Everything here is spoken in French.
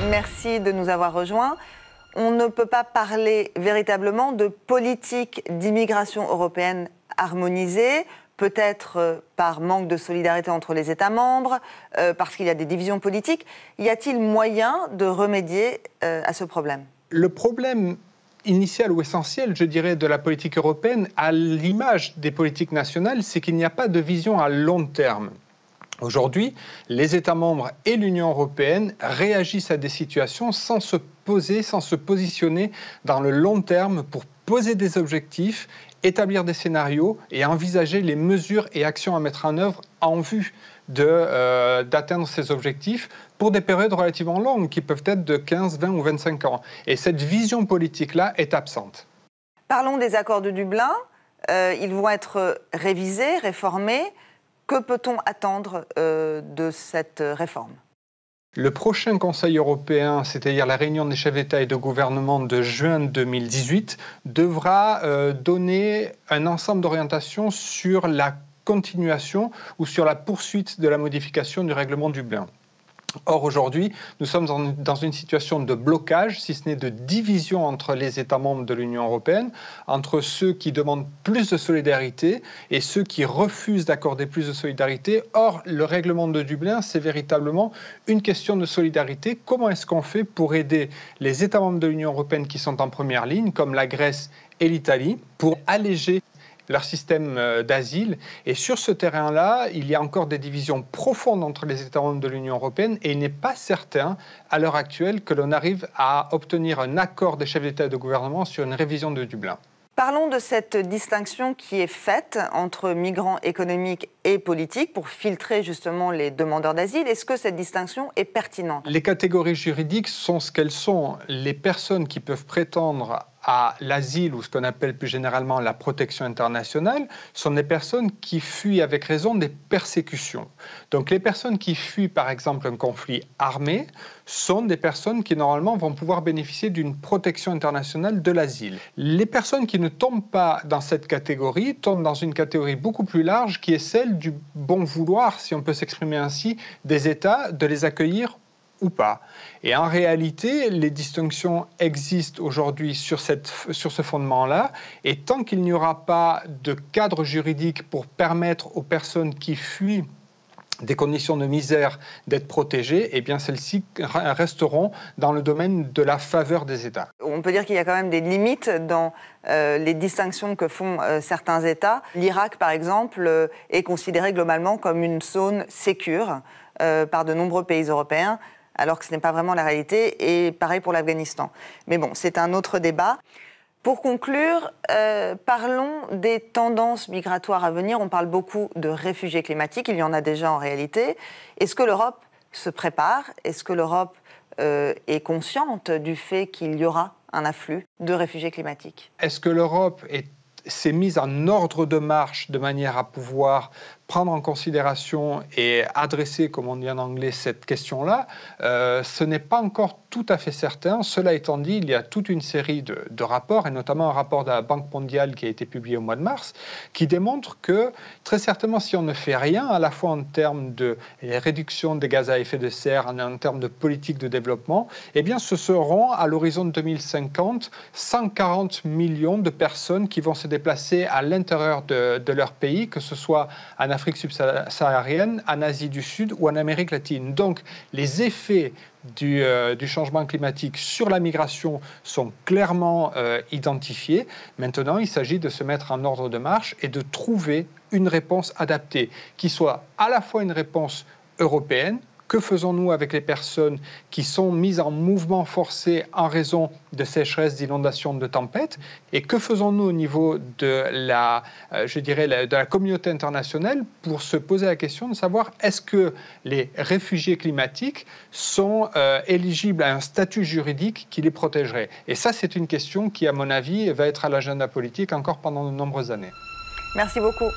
Merci de nous avoir rejoints. On ne peut pas parler véritablement de politique d'immigration européenne harmonisée, peut-être par manque de solidarité entre les États membres, parce qu'il y a des divisions politiques. Y a-t-il moyen de remédier à ce problème ? Le problème initial ou essentiel, je dirais, de la politique européenne, à l'image des politiques nationales, c'est qu'il n'y a pas de vision à long terme. Aujourd'hui, les États membres et l'Union européenne réagissent à des situations sans se positionner dans le long terme pour poser des objectifs, établir des scénarios et envisager les mesures et actions à mettre en œuvre en vue d'atteindre ces objectifs pour des périodes relativement longues qui peuvent être de 15, 20 ou 25 ans. Et cette vision politique-là est absente. Parlons des accords de Dublin. Ils vont être révisés, réformés. Que peut-on attendre de cette réforme ? Le prochain Conseil européen, c'est-à-dire la réunion des chefs d'État et de gouvernement de juin 2018, devra donner un ensemble d'orientations sur la continuation ou sur la poursuite de la modification du règlement Dublin. Or, aujourd'hui, nous sommes dans une situation de blocage, si ce n'est de division entre les États membres de l'Union européenne, entre ceux qui demandent plus de solidarité et ceux qui refusent d'accorder plus de solidarité. Or, le règlement de Dublin, c'est véritablement une question de solidarité. Comment est-ce qu'on fait pour aider les États membres de l'Union européenne qui sont en première ligne, comme la Grèce et l'Italie, pour alléger leur système d'asile. Et sur ce terrain-là, il y a encore des divisions profondes entre les États membres de l'Union européenne et il n'est pas certain, à l'heure actuelle, que l'on arrive à obtenir un accord des chefs d'État et de gouvernement sur une révision de Dublin. Parlons de cette distinction qui est faite entre migrants économiques et politiques pour filtrer justement les demandeurs d'asile. Est-ce que cette distinction est pertinente ? Les catégories juridiques sont ce qu'elles sont. Les personnes qui peuvent prétendre à l'asile ou ce qu'on appelle plus généralement la protection internationale sont des personnes qui fuient avec raison des persécutions. Donc les personnes qui fuient par exemple un conflit armé sont des personnes qui normalement vont pouvoir bénéficier d'une protection internationale de l'asile. Les personnes qui ne tombent pas dans cette catégorie tombent dans une catégorie beaucoup plus large qui est celle du bon vouloir, si on peut s'exprimer ainsi, des États de les accueillir ou pas. Et en réalité, les distinctions existent aujourd'hui sur ce fondement-là. Et tant qu'il n'y aura pas de cadre juridique pour permettre aux personnes qui fuient des conditions de misère d'être protégées, eh bien celles-ci resteront dans le domaine de la faveur des États. On peut dire qu'il y a quand même des limites dans les distinctions que font certains États. L'Irak, par exemple, est considéré globalement comme une zone sécure par de nombreux pays européens, alors que ce n'est pas vraiment la réalité, et pareil pour l'Afghanistan. Mais bon, c'est un autre débat. Pour conclure, parlons des tendances migratoires à venir. On parle beaucoup de réfugiés climatiques, il y en a déjà en réalité. Est-ce que l'Europe se prépare ? Est-ce que l'Europe est consciente du fait qu'il y aura un afflux de réfugiés climatiques ? Est-ce que l'Europe s'est mise en ordre de marche de manière à pouvoir prendre en considération et adresser, comme on dit en anglais, cette question-là, ce n'est pas encore tout à fait certain. Cela étant dit, il y a toute une série de rapports, et notamment un rapport de la Banque mondiale qui a été publié au mois de mars, qui démontre que, très certainement, si on ne fait rien, à la fois en termes de réduction des gaz à effet de serre, en termes de politique de développement, eh bien, ce seront, à l'horizon de 2050, 140 millions de personnes qui vont se déplacer à l'intérieur de leur pays, que ce soit en Afrique subsaharienne, en Asie du Sud ou en Amérique latine. Donc, les effets du changement climatique sur la migration sont clairement identifiés. Maintenant, il s'agit de se mettre en ordre de marche et de trouver une réponse adaptée, qui soit à la fois une réponse européenne. Que faisons-nous avec les personnes qui sont mises en mouvement forcé en raison de sécheresse, d'inondations, de tempêtes? Et que faisons-nous au niveau de la communauté internationale pour se poser la question de savoir est-ce que les réfugiés climatiques sont éligibles à un statut juridique qui les protégerait? Et ça, c'est une question qui, à mon avis, va être à l'agenda politique encore pendant de nombreuses années. Merci beaucoup.